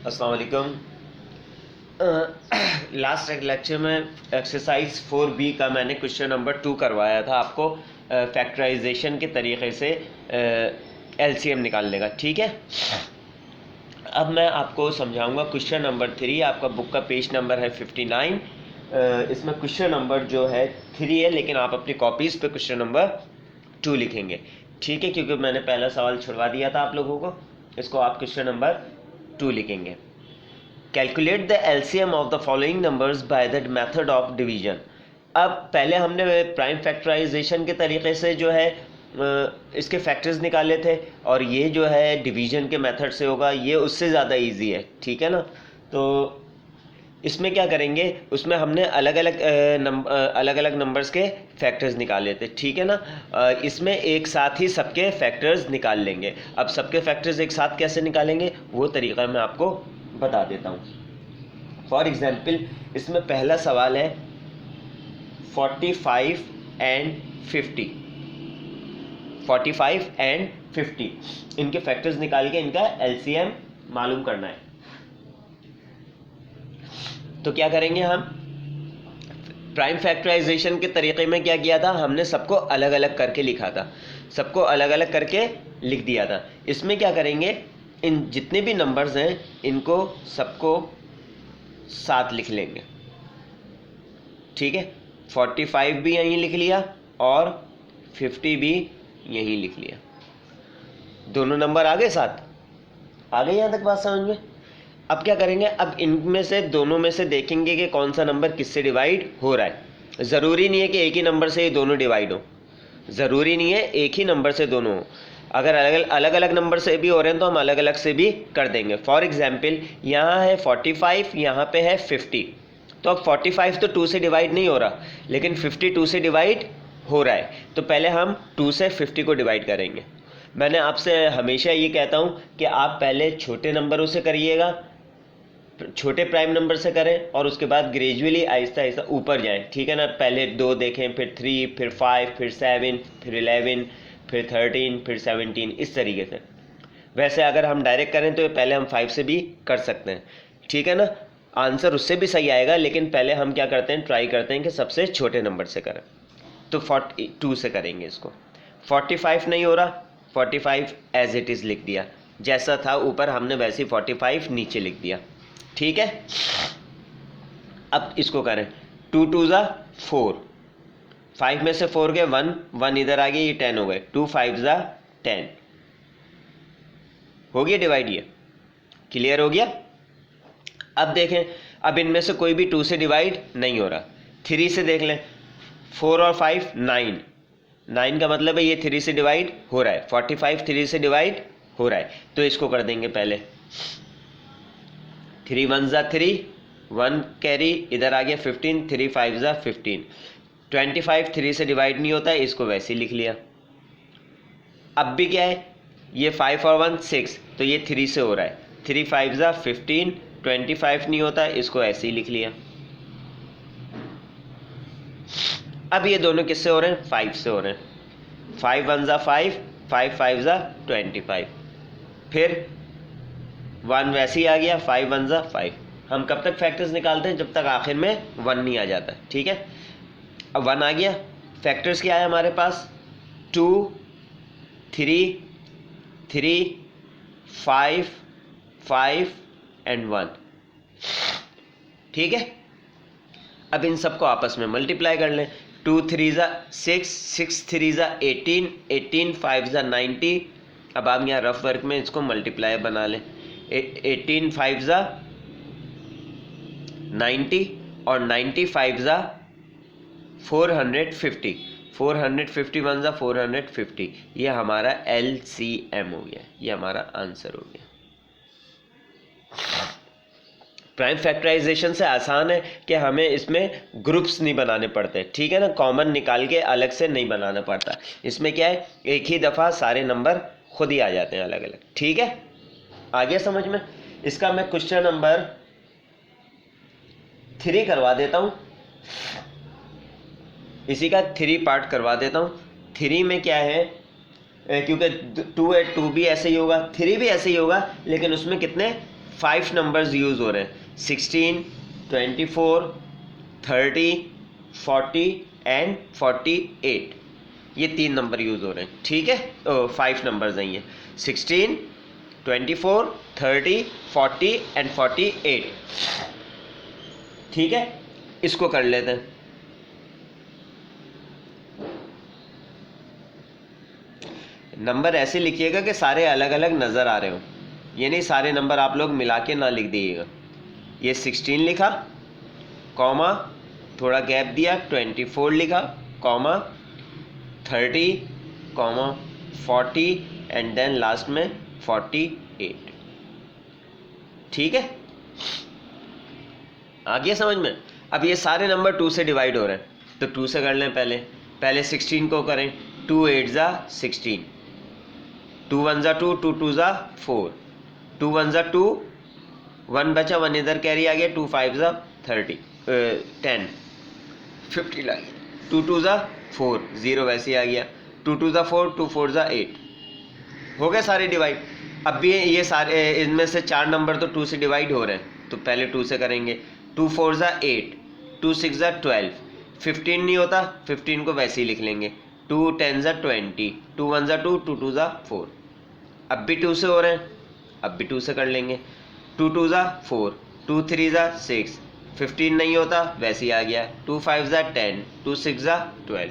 अस्सलाम वालेकुम। Last lecture में एक्सरसाइज 4B का मैंने क्वेश्चन नंबर 2 करवाया था आपको फैक्टराइजेशन के तरीके से एलसीएम निकालने का। ठीक है, अब मैं आपको समझाऊंगा क्वेश्चन नंबर 3। आपका बुक का पेज नंबर है 59। इसमें क्वेश्चन नंबर जो है 3 है, लेकिन आप अपनी कॉपीज़ पे क्वेश्चन नंबर 2 लिखेंगे। ठीक है, क्योंकि मैंने पहला सवाल छुड़वा दिया था आप लोगों को। इसको आप क्वेश्चन नंबर 2 लिखेंगे। Calculate the LCM of the following numbers by the method of division. अब पहले हमने प्राइम फैक्टराइजेशन के तरीके से जो है इसके फैक्टर्स निकाले थे, और ये जो है डिवीजन के मेथड से होगा, ये उससे ज़्यादा इजी है। ठीक है ना। तो इसमें क्या करेंगे, उसमें हमने अलग अलग नंबर्स के फैक्टर्स निकाले थे। ठीक है ना। इसमें एक साथ ही सबके फैक्टर्स निकाल लेंगे। अब सबके फैक्टर्स एक साथ कैसे निकालेंगे वो तरीका मैं आपको बता देता हूँ। फॉर एग्जाम्पल, इसमें पहला सवाल है 45 एंड 50। 45 एंड 50 इनके फैक्टर्स निकाल के इनका एलसीएम मालूम करना है। तो क्या करेंगे, हम प्राइम फैक्टराइजेशन के तरीके में क्या किया था, हमने सबको अलग अलग करके लिखा था, सबको अलग अलग करके लिख दिया था। इसमें क्या करेंगे, इन जितने भी नंबर्स हैं इनको सबको साथ लिख लेंगे। ठीक है, 45 भी यहीं लिख लिया और 50 भी यहीं लिख लिया। दोनों नंबर आ गए साथ, आ गए यहाँ तक बात समझ में। अब क्या करेंगे, अब इनमें से दोनों में से देखेंगे कि कौन सा नंबर किससे डिवाइड हो रहा है। ज़रूरी नहीं है कि एक ही नंबर से ये दोनों डिवाइड हो, ज़रूरी नहीं है एक ही नंबर से दोनों हो। अगर अलग अलग नंबर से भी हो रहे हैं तो हम अलग अलग से भी कर देंगे। फॉर एग्जाम्पल, यहाँ है 45, यहाँ पे है 50। तो अब 45 तो 2 से डिवाइड नहीं हो रहा, लेकिन 50 2 से डिवाइड हो रहा है। तो पहले हम 2 से 50 को डिवाइड करेंगे। मैंने आपसे हमेशा ये कहता हूँ कि आप पहले छोटे नंबरों से करिएगा, छोटे प्राइम नंबर से करें, और उसके बाद ग्रेजुअली आहिस्ता आहिस्ता ऊपर जाएं। ठीक है ना। पहले 2 देखें, फिर 3, फिर 5, फिर 7, फिर 11, फिर 13, फिर 17, इस तरीके से। वैसे अगर हम डायरेक्ट करें तो पहले हम 5 से भी कर सकते हैं। ठीक है ना। आंसर उससे भी सही आएगा, लेकिन पहले हम क्या करते हैं, ट्राई करते हैं कि सबसे छोटे नंबर से करें। तो 42 से करेंगे इसको। 45 नहीं हो रहा, 45 एज इट इज़ लिख दिया, जैसा था ऊपर हमने वैसे ही 45 नीचे लिख दिया। ठीक है। अब इसको करें, 2 2 ज़ा 4, 5 में से 4 गए, 1 इधर आ गया, ये 10 हो गए। 2 5 ज़ा 10 हो गया डिवाइड। ये क्लियर हो गया। अब देखें, अब इनमें से कोई भी 2 से डिवाइड नहीं हो रहा। 3 से देख लें, 4 और 5 9, 9 का मतलब है ये 3 से डिवाइड हो रहा है। 45 3 से डिवाइड हो रहा है, तो इसको कर देंगे पहले। 3 1 ज़ा 3, 1 कैरी इधर आ गया, 15, 3 5 ज़ा 15। 25 3 से डिवाइड नहीं होता है, इसको वैसे ही लिख लिया। अब भी क्या है, ये 5 और 1 6, तो ये 3 से हो रहा है। 3 5 ज़ा 15, 25 नहीं होता है, इसको ऐसे ही लिख लिया। अब ये दोनों किससे हो रहे हैं, 5 से हो रहे हैं। 5 1 ज़ा 5, 5 5 ज़ा 25, फिर 1 वैसे ही आ गया, 5 1 ज़ा 5। हम कब तक फैक्टर्स निकालते हैं, जब तक आखिर में 1 नहीं आ जाता। ठीक है। अब 1 आ गया, फैक्टर्स क्या है हमारे पास, 2 3 3 5 5 एंड 1। ठीक है। अब इन सबको आपस में मल्टीप्लाई कर लें। 2 3 ज़ा 6, 6 3 ज़ा 18, 18 5 ज़ा 90। अब आप यहाँ रफ वर्क में इसको मल्टीप्लाई बना लें। 18 5 ज़ा 90 और 95 ज़ा 450, 451 ज़ा 450। ये हमारा LCM हो गया, ये हमारा आंसर हो गया। प्राइम फैक्टराइजेशन से आसान है कि हमें इसमें ग्रुप्स नहीं बनाने पड़ते। ठीक है ना, कॉमन निकाल के अलग से नहीं बनाना पड़ता। इसमें क्या है, एक ही दफ़ा सारे नंबर खुद ही आ जाते हैं अलग अलग। ठीक है, आ गया समझ में। इसका मैं क्वेश्चन नंबर 3 करवा देता हूँ, इसी का 3 पार्ट करवा देता हूँ। 3 में क्या है, क्योंकि 2 भी ऐसे ही होगा, 3 भी ऐसे ही होगा, लेकिन उसमें कितने 5 नंबर्स यूज़ हो रहे हैं, 16, 24, 30, 40 एंड 48, ये 3 नंबर यूज़ हो रहे हैं, ठीक है। 5 नंबर्स हैं ये, 16, 24, 30, 40 एंड 48, ठीक है। इसको कर लेते हैं। नंबर ऐसे लिखिएगा कि सारे अलग अलग नज़र आ रहे हो, ये नहीं सारे नंबर आप लोग मिला के ना लिख दीजिएगा। ये 16 लिखा, कॉमा, थोड़ा गैप दिया, 24 लिखा, comma, 30, comma, 40 and then last में 48, ठीक है। आ गया समझ में। अब ये सारे नंबर 2 से डिवाइड हो रहे हैं, तो 2 से कर लें। पहले 16 को करें, 2 8 ज़ा 16, 2 1 ज़ा 2, 2 2 ज़ा 4, 2 1 ज़ा 2, 1 बचा, 1 इधर कैरी आ गया, 2 5 ज़ा 30, 10, 50 लग गया, 2 2 ज़ा 4, 0 वैसे ही आ गया, 2 2 ज़ा 4, 2 4 ज़ा 8, हो गए सारे डिवाइड। अब भी ये सारे इनमें से 4 नंबर तो 2 से डिवाइड हो रहे हैं, तो पहले 2 से करेंगे, 2 4 ज़ा 8, 2 6 ज़ा 12, 15 नहीं होता, 15 को वैसे ही लिख लेंगे, 2 10 ज़ा 20, 2 1 ज़ा 2, 2 2 ज़ा 4। अब भी 2 से हो रहे हैं, अब भी 2 से कर लेंगे, 2 2 ज़ा 4, 2 3 ज़ा 6, 15 नहीं होता वैसे ही आ गया, 2 5 ज़ा 10, 2 6 ज़ा 12।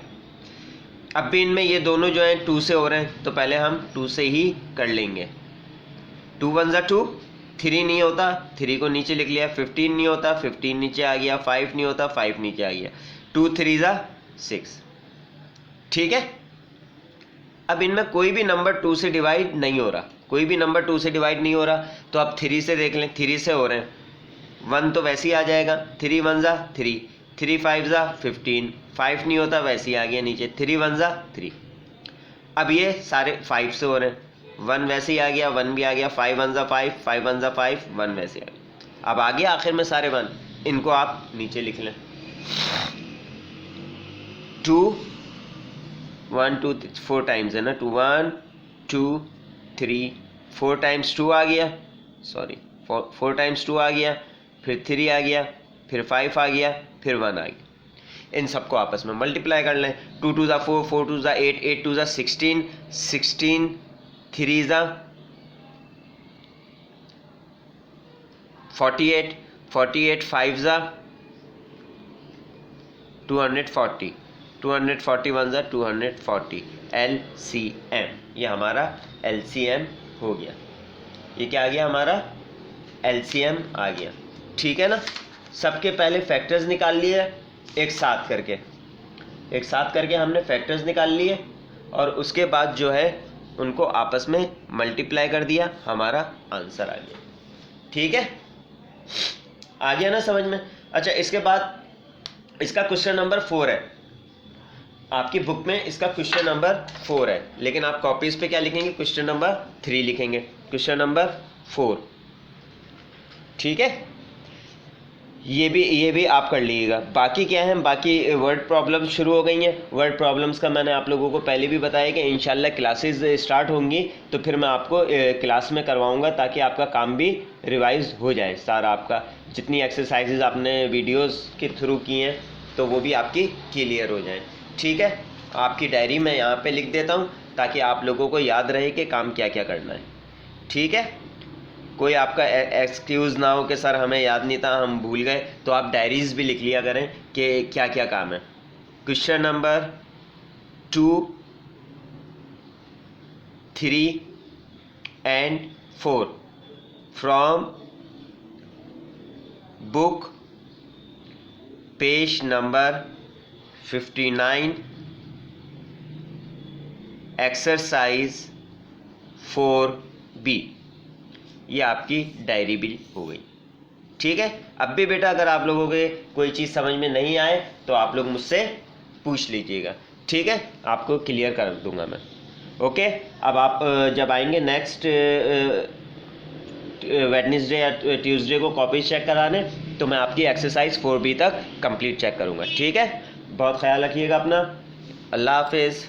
अब भी इनमें ये दोनों जो हैं 2 से हो रहे हैं, तो पहले हम 2 से ही कर लेंगे, 2 1 ज़ा 2, 3 नहीं होता, 3 को नीचे लिख लिया, 15 नहीं होता, 15 नीचे आ गया, 5 नहीं होता, 5 नीचे आ गया, 2 3 ज़ा 6, ठीक है। अब इनमें कोई भी नंबर 2 से डिवाइड नहीं हो रहा, कोई भी नंबर 2 से डिवाइड नहीं हो रहा, तो अब 3 से देख लें, 3 से हो रहे हैं, 1 तो वैसे ही आ जाएगा, 3 1 ज़ा 3, 3 5 ज़ा 15, 5 नहीं होता वैसे ही आ गया नीचे, 3 1 ज़ा 3। अब ये सारे 5 से हो रहे हैं, 1 वैसे ही आ गया, 1 भी आ गया, 5 1 ज़ा 5, 5 1 ज़ा 5, 1 वैसे आ गया। अब आ गया आखिर में सारे 1, इनको आप नीचे लिख लें, 2 1 2 4 टाइम्स है ना, 2 1 2 3 4 टाइम्स 2 आ गया, सॉरी 4 टाइम्स 2 आ गया, फिर 3 आ गया, फिर 5 आ गया, फिर 1 आ गया। इन सबको आपस में मल्टीप्लाई कर लें, 2 2 ज़ा 4, 4 2 ज़ा 8, 8 2 ज़ा 16, 16 3 ज़ा 48, 48 5 ज़ा 240, 241 ज़ा 240, LCM, ये हमारा LCM हो गया। ये क्या आ गया हमारा, LCM आ गया, ठीक है ना। सबके पहले फैक्टर्स निकाल लिए एक साथ करके हमने फैक्टर्स निकाल लिए, और उसके बाद जो है उनको आपस में मल्टीप्लाई कर दिया, हमारा आंसर आ गया, ठीक है। आ गया ना समझ में। अच्छा, इसके बाद इसका क्वेश्चन नंबर 4 है, आपकी बुक में इसका क्वेश्चन नंबर 4 है, लेकिन आप कॉपीज पे क्या लिखेंगे, क्वेश्चन नंबर 3 लिखेंगे, क्वेश्चन नंबर 4, ठीक है। ये भी आप कर लीजिएगा। बाकी क्या है, बाकी वर्ड प्रॉब्लम्स शुरू हो गई हैं। वर्ड प्रॉब्लम्स का मैंने आप लोगों को पहले भी बताया कि इंशाल्लाह क्लासेस स्टार्ट होंगी तो फिर मैं आपको क्लास में करवाऊंगा, ताकि आपका काम भी रिवाइज हो जाए सारा, आपका जितनी एक्सरसाइजेज आपने वीडियोस के थ्रू की हैं तो वो भी आपकी क्लियर हो जाए, ठीक है। आपकी डायरी मैं यहाँ पे लिख देता हूँ ताकि आप लोगों को याद रहे कि काम क्या क्या करना है, ठीक है। कोई आपका एक्सक्यूज़ ना हो कि सर हमें याद नहीं था, हम भूल गए, तो आप डायरीज भी लिख लिया करें कि क्या क्या काम है। Question number 2, 3 and 4 from book page number 59, exercise 4B, ये आपकी डायरी भी हो गई, ठीक है। अब भी बेटा अगर आप लोगों के कोई चीज़ समझ में नहीं आए तो आप लोग मुझसे पूछ लीजिएगा, ठीक है, आपको क्लियर कर दूंगा मैं, ओके। अब आप जब आएंगे नेक्स्ट वेडनेसडे या ट्यूसडे को कॉपी चेक कराने, तो मैं आपकी एक्सरसाइज 4B तक कंप्लीट चेक करूंगा, ठीक है। बहुत ख्याल रखिएगा अपना, अल्लाह हाफिज़।